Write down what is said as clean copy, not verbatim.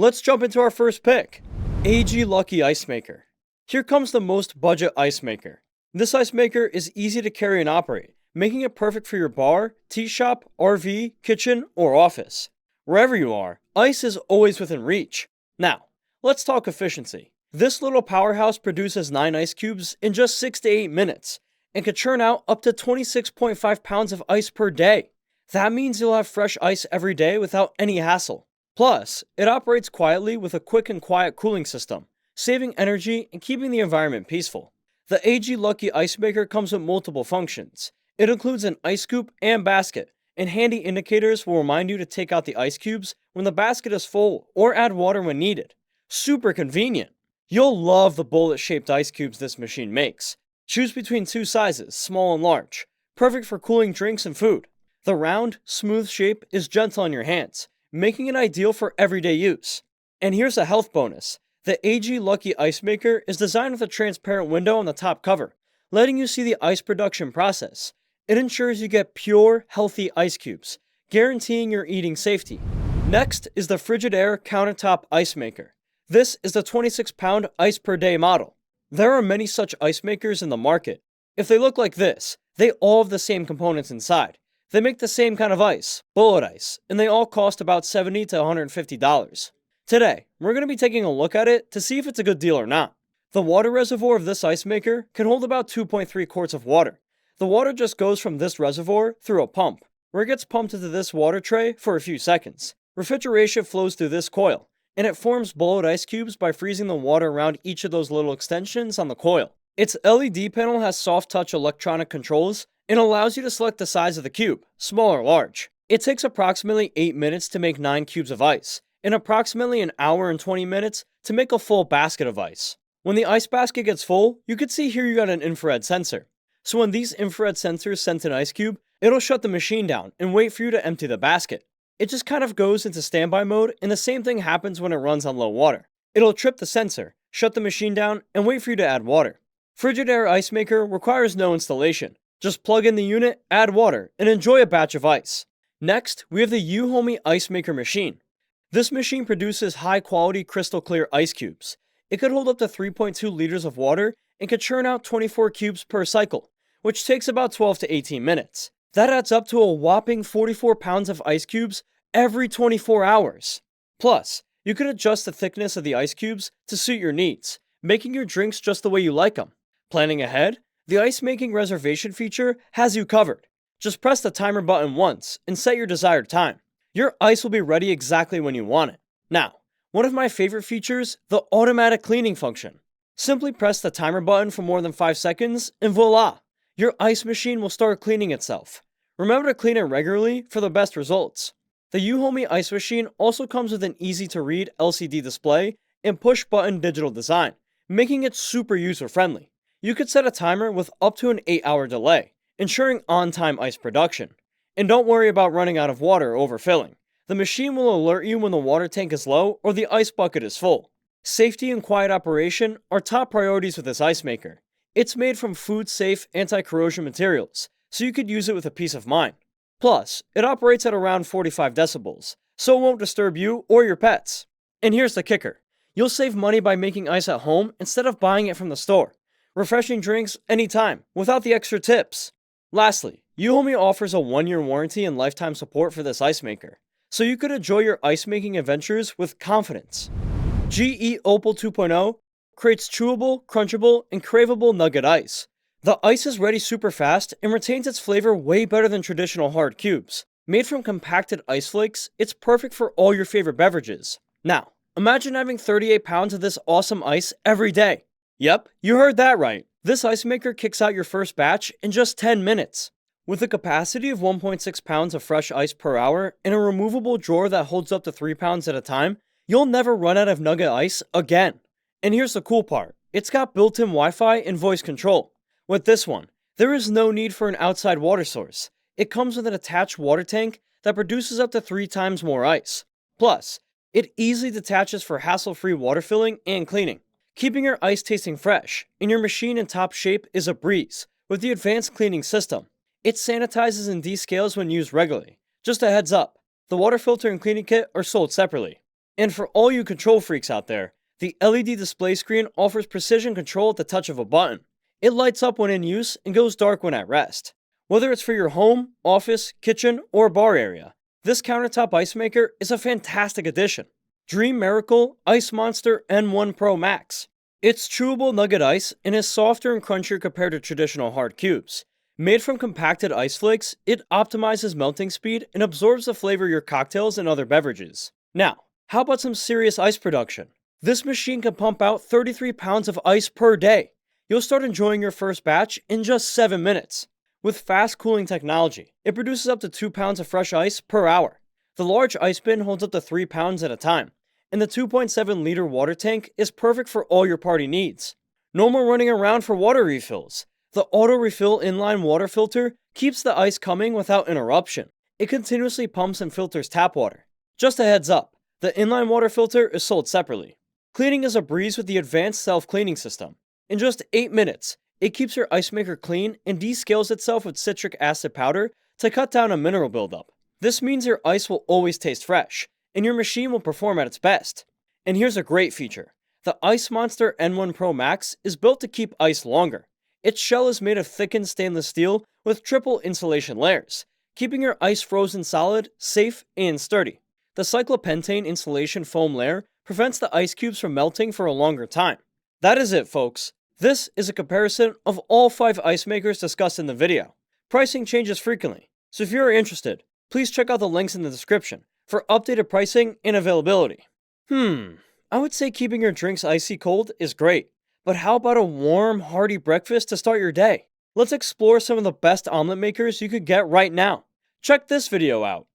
Let's jump into our first pick. AGLUCKY Ice Maker. Here comes the most budget ice maker. This ice maker is easy to carry and operate, making it perfect for your bar, tea shop, RV, kitchen, or office. Wherever you are, ice is always within reach. Now, let's talk efficiency. This little powerhouse produces 9 ice cubes in just 6 to 8 minutes, and can churn out up to 26.5 pounds of ice per day. That means you'll have fresh ice every day without any hassle. Plus, it operates quietly with a quick and quiet cooling system, saving energy and keeping the environment peaceful. The AGLUCKY Ice Maker comes with multiple functions. It includes an ice scoop and basket, and handy indicators will remind you to take out the ice cubes when the basket is full or add water when needed. Super convenient! You'll love the bullet-shaped ice cubes this machine makes. Choose between 2 sizes, small and large, perfect for cooling drinks and food. The round, smooth shape is gentle on your hands, making it ideal for everyday use. And here's a health bonus. The AGLUCKY Ice Maker is designed with a transparent window on the top cover, letting you see the ice production process. It ensures you get pure, healthy ice cubes, guaranteeing your eating safety. Next is the Frigidaire Countertop Ice Maker. This is the 26-pound ice per day model. There are many such ice makers in the market. If they look like this, they all have the same components inside. They make the same kind of ice, bullet ice, and they all cost about $70 to $150. Today, we're going to be taking a look at it to see if it's a good deal or not. The water reservoir of this ice maker can hold about 2.3 quarts of water. The water just goes from this reservoir through a pump, where it gets pumped into this water tray for a few seconds. Refrigeration flows through this coil, and it forms bullet ice cubes by freezing the water around each of those little extensions on the coil. Its LED panel has soft touch electronic controls and allows you to select the size of the cube, small or large. It takes approximately 8 minutes to make 9 cubes of ice, and approximately an hour and 20 minutes to make a full basket of ice. When the ice basket gets full, you can see here you got an infrared sensor. So when these infrared sensors sense an ice cube, it'll shut the machine down and wait for you to empty the basket. It just kind of goes into standby mode, and the same thing happens when it runs on low water. It'll trip the sensor, shut the machine down, and wait for you to add water. Frigidaire Ice Maker requires no installation. Just plug in the unit, add water, and enjoy a batch of ice. Next, we have the EUHOMY Ice Maker machine. This machine produces high-quality crystal clear ice cubes. It could hold up to 3.2 liters of water and could churn out 24 cubes per cycle, which takes about 12 to 18 minutes. That adds up to a whopping 44 pounds of ice cubes every 24 hours. Plus, you can adjust the thickness of the ice cubes to suit your needs, making your drinks just the way you like them. Planning ahead? The ice making reservation feature has you covered. Just press the timer button once and set your desired time. Your ice will be ready exactly when you want it. Now, one of my favorite features, the automatic cleaning function. Simply press the timer button for more than 5 seconds and voila! Your ice machine will start cleaning itself. Remember to clean it regularly for the best results. The EUHOMY ice machine also comes with an easy-to-read LCD display and push-button digital design, making it super user-friendly. You could set a timer with up to an 8-hour delay, ensuring on-time ice production. And don't worry about running out of water or overfilling. The machine will alert you when the water tank is low or the ice bucket is full. Safety and quiet operation are top priorities with this ice maker. It's made from food-safe, anti-corrosion materials, so you could use it with a peace of mind. Plus, it operates at around 45 decibels, so it won't disturb you or your pets. And here's the kicker. You'll save money by making ice at home instead of buying it from the store. Refreshing drinks anytime, without the extra tips. Lastly, EUHOMY offers a 1-year warranty and lifetime support for this ice maker, so you could enjoy your ice making adventures with confidence. GE Opal 2.0 creates chewable, crunchable, and craveable nugget ice. The ice is ready super fast and retains its flavor way better than traditional hard cubes. Made from compacted ice flakes, it's perfect for all your favorite beverages. Now, imagine having 38 pounds of this awesome ice every day. Yep, you heard that right. This ice maker kicks out your first batch in just 10 minutes. With a capacity of 1.6 pounds of fresh ice per hour and a removable drawer that holds up to 3 pounds at a time, you'll never run out of nugget ice again. And here's the cool part. It's got built-in Wi-Fi and voice control. With this one, there is no need for an outside water source. It comes with an attached water tank that produces up to 3 times more ice. Plus, it easily detaches for hassle-free water filling and cleaning, keeping your ice tasting fresh, and your machine in top shape is a breeze with the advanced cleaning system. It sanitizes and descales when used regularly. Just a heads up, the water filter and cleaning kit are sold separately. And for all you control freaks out there, the LED display screen offers precision control at the touch of a button. It lights up when in use and goes dark when at rest. Whether it's for your home, office, kitchen, or bar area, this countertop ice maker is a fantastic addition. Dream Miracle Ice Monster N1 Pro Max. It's chewable nugget ice and is softer and crunchier compared to traditional hard cubes. Made from compacted ice flakes, it optimizes melting speed and absorbs the flavor of your cocktails and other beverages. Now, how about some serious ice production? This machine can pump out 33 pounds of ice per day. You'll start enjoying your first batch in just 7 minutes. With fast cooling technology, it produces up to 2 pounds of fresh ice per hour. The large ice bin holds up to 3 pounds at a time, and the 2.7-liter water tank is perfect for all your party needs. No more running around for water refills. The auto refill inline water filter keeps the ice coming without interruption. It continuously pumps and filters tap water. Just a heads up, the inline water filter is sold separately. Cleaning is a breeze with the advanced self-cleaning system. In just 8 minutes, it keeps your ice maker clean and descales itself with citric acid powder to cut down on mineral buildup. This means your ice will always taste fresh, and your machine will perform at its best. And here's a great feature. The Ice Monster N1 Pro Max is built to keep ice longer. Its shell is made of thickened stainless steel with triple insulation layers, keeping your ice frozen solid, safe, and sturdy. The cyclopentane insulation foam layer prevents the ice cubes from melting for a longer time. That is it, folks. This is a comparison of all 5 ice makers discussed in the video. Pricing changes frequently, so if you are interested, please check out the links in the description for updated pricing and availability. I would say keeping your drinks icy cold is great, but how about a warm, hearty breakfast to start your day? Let's explore some of the best omelet makers you could get right now. Check this video out.